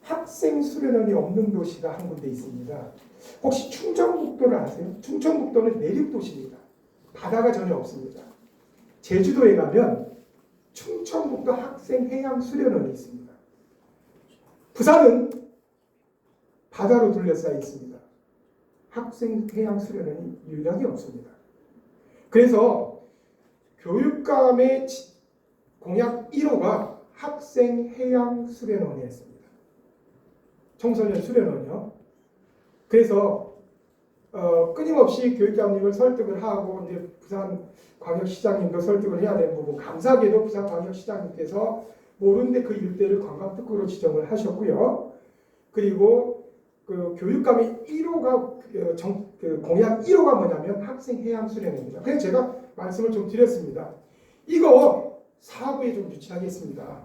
학생 수련원이 없는 도시가 한 군데 있습니다. 혹시 충청북도를 아세요? 충청북도는 내륙도시입니다. 바다가 전혀 없습니다. 제주도에 가면 충청북도 학생 해양 수련원이 있습니다. 부산은 바다로 둘러싸여 있습니다. 학생 해양 수련원이 유일하게 없습니다. 그래서 교육감의 공약 1호가 학생 해양 수련원이었습니다. 청소년 수련원이요. 그래서 끊임없이 교육감님을 설득을 하고 이제 부산 광역시장님도 설득을 해야 되는 부분, 감사하게도 부산 광역시장님께서 모르는데 그 일대를 관광특구로 지정을 하셨고요. 그리고 그 교육감의 1호가 공약 1호가 뭐냐면 학생 해양 수련입니다. 그래서 제가 말씀을 좀 드렸습니다. 이거 사업에 좀 유치하겠습니다.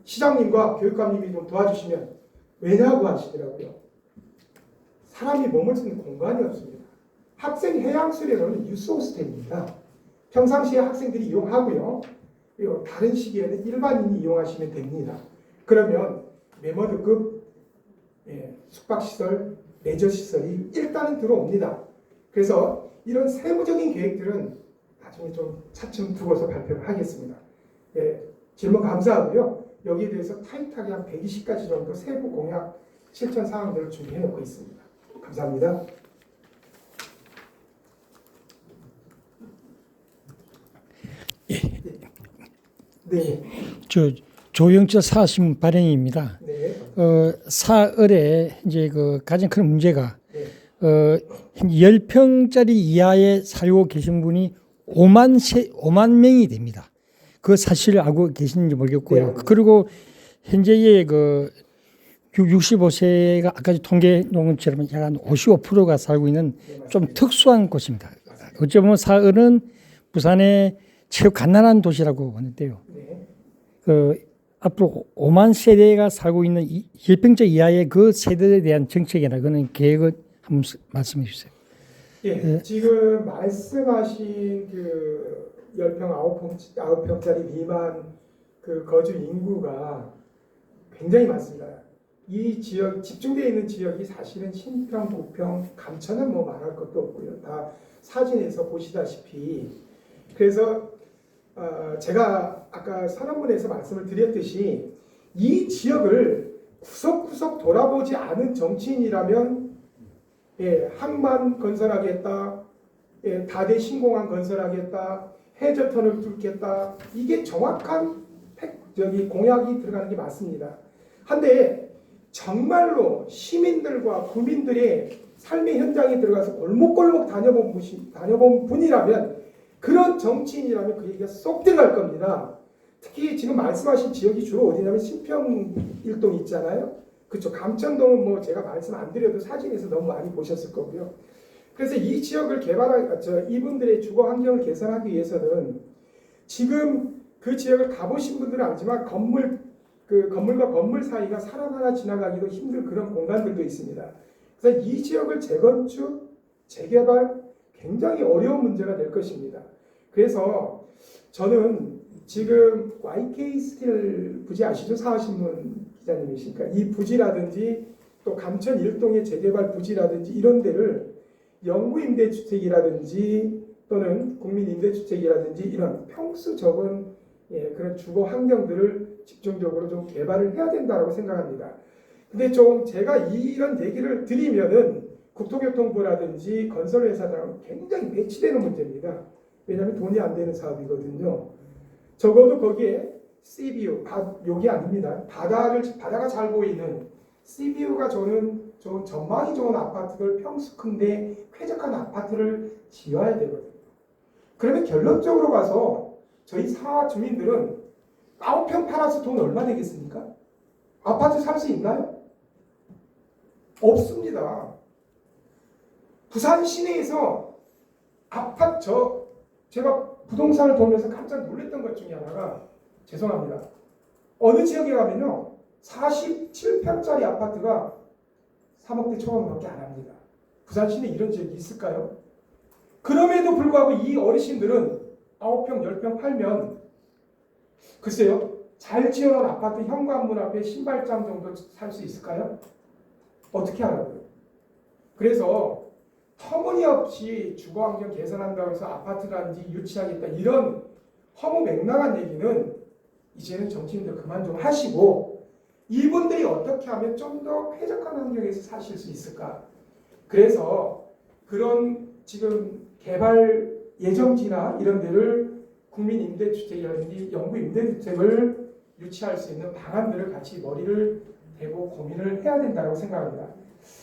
시장님과 교육감님이 좀 도와주시면. 왜냐고 하시더라고요. 사람이 머물 수 있는 공간이 없습니다. 학생 해양 수련원은 유스 호스텔입니다. 평상시에 학생들이 이용하고요. 그리고 다른 시기에는 일반인이 이용하시면 됩니다. 그러면 메머드급 숙박시설, 레저시설이 일단은 들어옵니다. 그래서 이런 세부적인 계획들은 나중에 좀 차츰 두고서 발표를 하겠습니다. 질문 감사하고요. 여기에 대해서 타이트하게 한 120가지 정도 세부 공약 실천 사항들을 준비해 놓고 있습니다. 감사합니다. 네. 조영철 사심 발행입니다. 네. 사을에 이제 그 가장 큰 문제가 네. 10평짜리 이하에 살고 계신 분이 5만 명이 됩니다. 그 사실을 알고 계시는지 모르겠고요. 네. 그리고 현재의 그 65세가 아까 통계 논문처럼 약 한 55%가 살고 있는 좀 특수한 곳입니다. 어찌 보면 사을은 부산의 최고 갓난한 도시라고 보는데요. 네. 앞으로 5만 세대가 살고 있는 10평짜 이하의 그 세대에 대한 정책이나 그런 계획을 한번 말씀해 주세요. 예, 지금 말씀하신 그 10평, 9평짜리 미만 그 거주 인구가 굉장히 많습니다. 이 지역, 집중되어 있는 지역이 사실은 신평, 부평, 감천은 뭐 말할 것도 없고요. 다 사진에서 보시다시피. 그래서 제가 아까 선언문에서 말씀을 드렸듯이 이 지역을 구석구석 돌아보지 않은 정치인이라면 항만 건설하겠다, 다대 신공항 건설하겠다, 해저터널 뚫겠다, 이게 정확한 공약이 들어가는 게 맞습니다. 한데 정말로 시민들과 국민들의 삶의 현장에 들어가서 골목골목 다녀본 분이라면, 그런 정치인이라면 그 얘기가 쏙 들어갈 겁니다. 특히 지금 말씀하신 지역이 주로 어디냐면 신평일동 있잖아요. 그렇죠. 감천동은 뭐 제가 말씀 안 드려도 사진에서 너무 많이 보셨을 거고요. 그래서 이 지역을 이분들의 주거 환경을 개선하기 위해서는 지금 그 지역을 가보신 분들은 알지만 건물과 건물 사이가 사람 하나 지나가기도 힘든 그런 공간들도 있습니다. 그래서 이 지역을 재건축, 재개발 굉장히 어려운 문제가 될 것입니다. 그래서 저는 지금 YK 스틸 부지 아시죠? 사하신문 기자님이시니까 이 부지라든지 또 감천 일동의 재개발 부지라든지 이런 데를 영구임대주택이라든지 또는 국민임대주택이라든지 이런 평수 적은 그런 주거 환경들을 집중적으로 좀 개발을 해야 된다고 생각합니다. 근데 좀 제가 이런 얘기를 드리면은 국토교통부라든지 건설회사랑 굉장히 배치되는 문제입니다. 왜냐하면 돈이 안 되는 사업이거든요. 적어도 거기에 CBU, 여기 아닙니다. 바다가 잘 보이는 CBU가 저는 좋은 전망이 좋은 아파트들, 평수 큰데 쾌적한 아파트를 지어야 되거든요. 그러면 결론적으로 가서 저희 사 주민들은 9평 팔아서 돈 얼마 되겠습니까? 아파트 살 수 있나요? 없습니다. 부산 시내에서 아파트, 제가 부동산을 돌면서 깜짝 놀랐던 것 중에 하나가, 죄송합니다, 어느 지역에 가면요 47평짜리 아파트가 3억대 초반밖에 안 합니다. 부산 시내에 이런 지역이 있을까요? 그럼에도 불구하고 이 어르신들은 9평, 10평 팔면 글쎄요, 잘 지어놓은 아파트 현관문 앞에 신발장 정도 살 수 있을까요? 어떻게 하라고요? 그래서 터무니없이 주거환경 개선한다고 해서 아파트라든지 유치하겠다 이런 허무맹랑한 얘기는 이제는 정치인들 그만 좀 하시고 이분들이 어떻게 하면 좀 더 쾌적한 환경에서 사실 수 있을까? 그래서 그런 지금 개발 예정지나 이런 데를 국민임대주택이라든지 영구임대주택을 유치할 수 있는 방안들을 같이 머리를 대고 고민을 해야 된다고 생각합니다.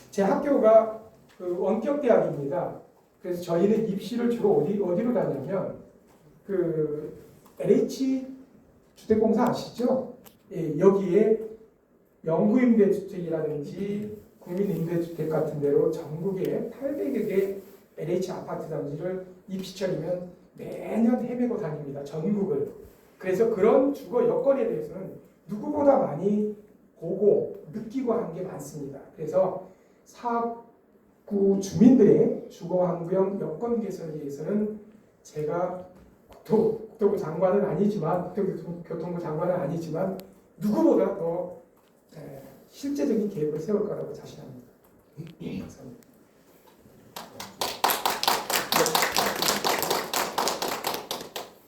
제 학교가 그 원격대학입니다. 그래서 저희는 입시를 주로 어디로 다냐면 그 LH 주택공사 아시죠? 예, 여기에 영구임대주택이라든지 국민임대주택 같은 데로 전국에 800여 개 LH 아파트 단지를 입시철이면 매년 헤매고 다닙니다. 전국을. 그래서 그런 주거 여건에 대해서는 누구보다 많이 보고 느끼고 한 게 많습니다. 그래서 사구 주민들의 주거 환경 여건 개선을 위해서는 제가 국토부 장관은 아니지만 국토교통부 장관은 아니지만 누구보다 더 실제적인 계획을 세울 거라고 자신합니다. 감사합니다.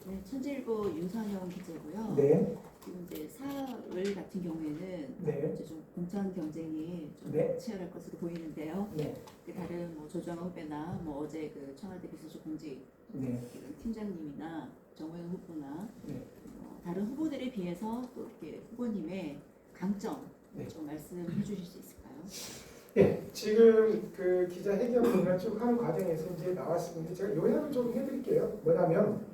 네, 천재일보 윤선영 기자고요. 네. 지금 이제 사흘 같은 경우에는 네. 이제 좀 공천 경쟁이 좀 네. 치열할 것으로 보이는데요. 네. 그 다른 뭐 조정아 후배나 뭐 어제 그 청와대 비서실 공직 네. 팀장님이나 정호영 후보나 네. 다른 후보들에 비해서 또 이렇게 후보님의 강점 네. 좀 말씀해 주실 수 있을까요? 네, 지금 그 기자회견을 쭉 하는 과정에서 이제 나왔습니다. 제가 요약을 좀 해드릴게요. 뭐냐면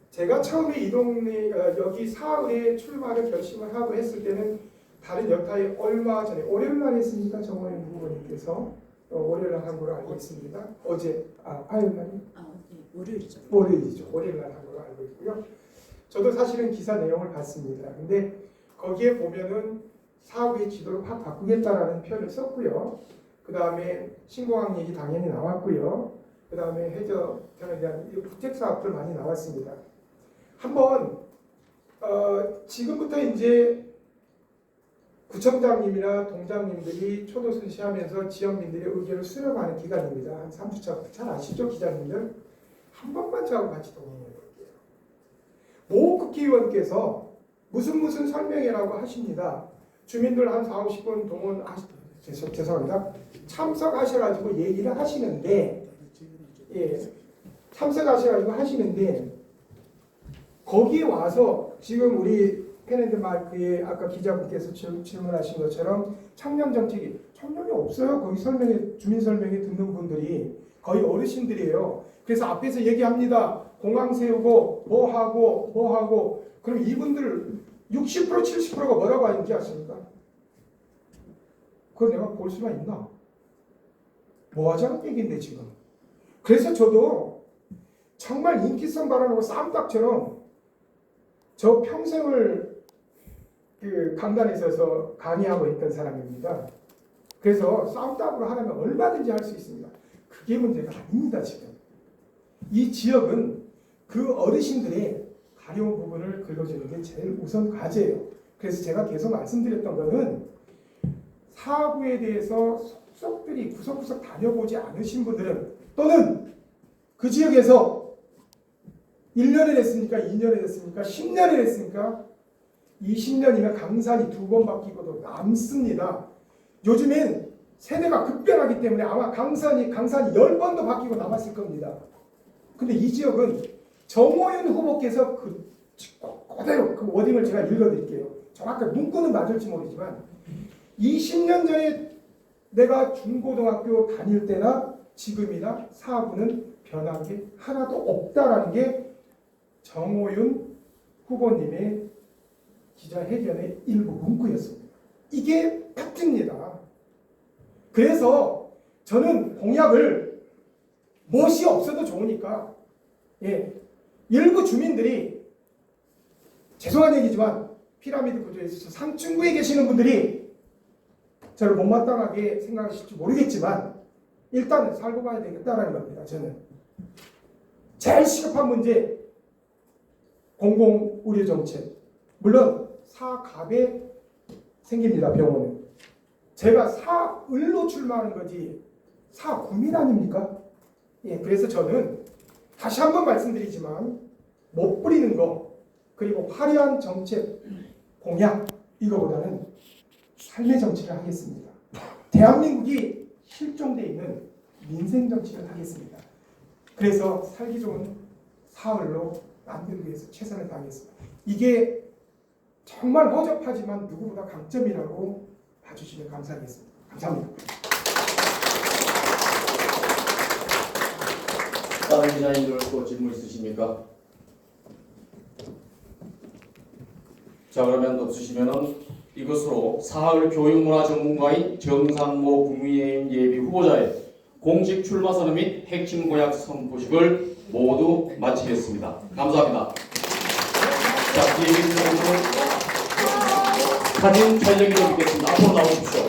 제가 처음에 이 동네 여기 사흘에 출마를 결심을 하고 했을 때는 다른 여타에 얼마 전에 월요일 날 했으니까 정호영 후보님께서 월요일 날 한 걸로 알고 있습니다. 어제 화요일 날이 네, 월요일이죠. 월요일이죠. 월요일 날 한 걸로 알고 있고요. 저도 사실은 기사 내용을 봤습니다. 근데 거기에 보면은 사후의 지도를 확 바꾸겠다라는 표현을 썼고요. 그 다음에 신공항 얘기 당연히 나왔고요. 그 다음에 해저변에 대한 국책 사업들 많이 나왔습니다. 한번 지금부터 이제 구청장님이나 동장님들이 초도순시하면서 지역민들의 의견을 수렴하는 기간입니다. 한 3주차 잘 아시죠, 기자님들? 한 번만 저하고 같이 동행해 볼게요. 모 국회의원께서 무슨 설명회라고 하십니다. 주민들 한 4, 50분 죄송합니다. 참석하셔가지고 얘기를 하시는데, 참석하셔가지고 하시는데, 거기에 와서 지금 우리 펜앤드마이크에 아까 기자분께서 질문하신 것처럼 청년 정책이 청년이 없어요. 거기 주민 설명회 듣는 분들이 거의 어르신들이에요. 그래서 앞에서 얘기합니다. 공항 세우고 뭐 하고 그럼 이분들 60% 70%가 뭐라고 하는지 아십니까? 그걸 내가 볼 수가 있나? 뭐 하자는 얘기인데 지금. 그래서 저도 정말 인기성 발언하고 쌈딱처럼 저 평생을 그 강단에 서서 강의하고 있던 사람입니다. 그래서 쌈딱으로 하려면 얼마든지 할 수 있습니다. 그게 문제가 아닙니다. 지금 이 지역은 그 어르신들의 가려운 부분을 긁어주는 게 제일 우선 과제예요. 그래서 제가 계속 말씀드렸던 거는 사구에 대해서 속속들이 구석구석 다녀보지 않으신 분들은 또는 그 지역에서 1년을 했습니까? 2년을 했습니까? 10년을 했습니까? 20년이면 강산이 2번 바뀌고도 남습니다. 요즘엔 세대가 급변하기 때문에 아마 강산이 10번도 바뀌고 남았을 겁니다. 근데 이 지역은 정호윤 후보께서 그대로 그 워딩을 제가 읽어드릴게요. 정확하게 문구는 맞을지 모르지만 20년 전에 내가 중고등학교 다닐 때나 지금이나 사구는 변한 게 하나도 없다라는 게 정호윤 후보님의 기자회견의 일부 문구였습니다. 이게 팩트입니다. 그래서 저는 공약을 멋이 없어도 좋으니까 일부 주민들이 죄송한 얘기지만 피라미드 구조에 있어서 상층부에 계시는 분들이 저를 못마땅하게 생각하실지 모르겠지만 일단은 살고 가야 되겠다라는 겁니다. 저는 제일 시급한 문제 공공의료 정책 물론 사갑에 생깁니다. 병원은. 제가 사을로 출마하는 거지 사구민 아닙니까? 예, 그래서 저는 다시 한번 말씀드리지만 못 부리는 거 그리고 화려한 정책 공약 이거보다는 삶의 정치를 하겠습니다. 대한민국이 실종돼 있는 민생 정치를 하겠습니다. 그래서 살기 좋은 사흘로 만들기 위해서 최선을 다하겠습니다. 이게 정말 허접하지만 누구보다 강점이라고 봐주시면 감사하겠습니다. 감사합니다. 다른 기자님들 또 질문 있으십니까? 자, 그러면 없으시면은 이것으로 사흘 교육문화 전문가인 정상모 국민의힘 예비 후보자의 공식 출마 선언 및 핵심 공약 선포식을 모두 마치겠습니다. 감사합니다. 자, 예비 후보자는 사진 촬영이 좀 있겠습니다. 앞으로 나오십시오.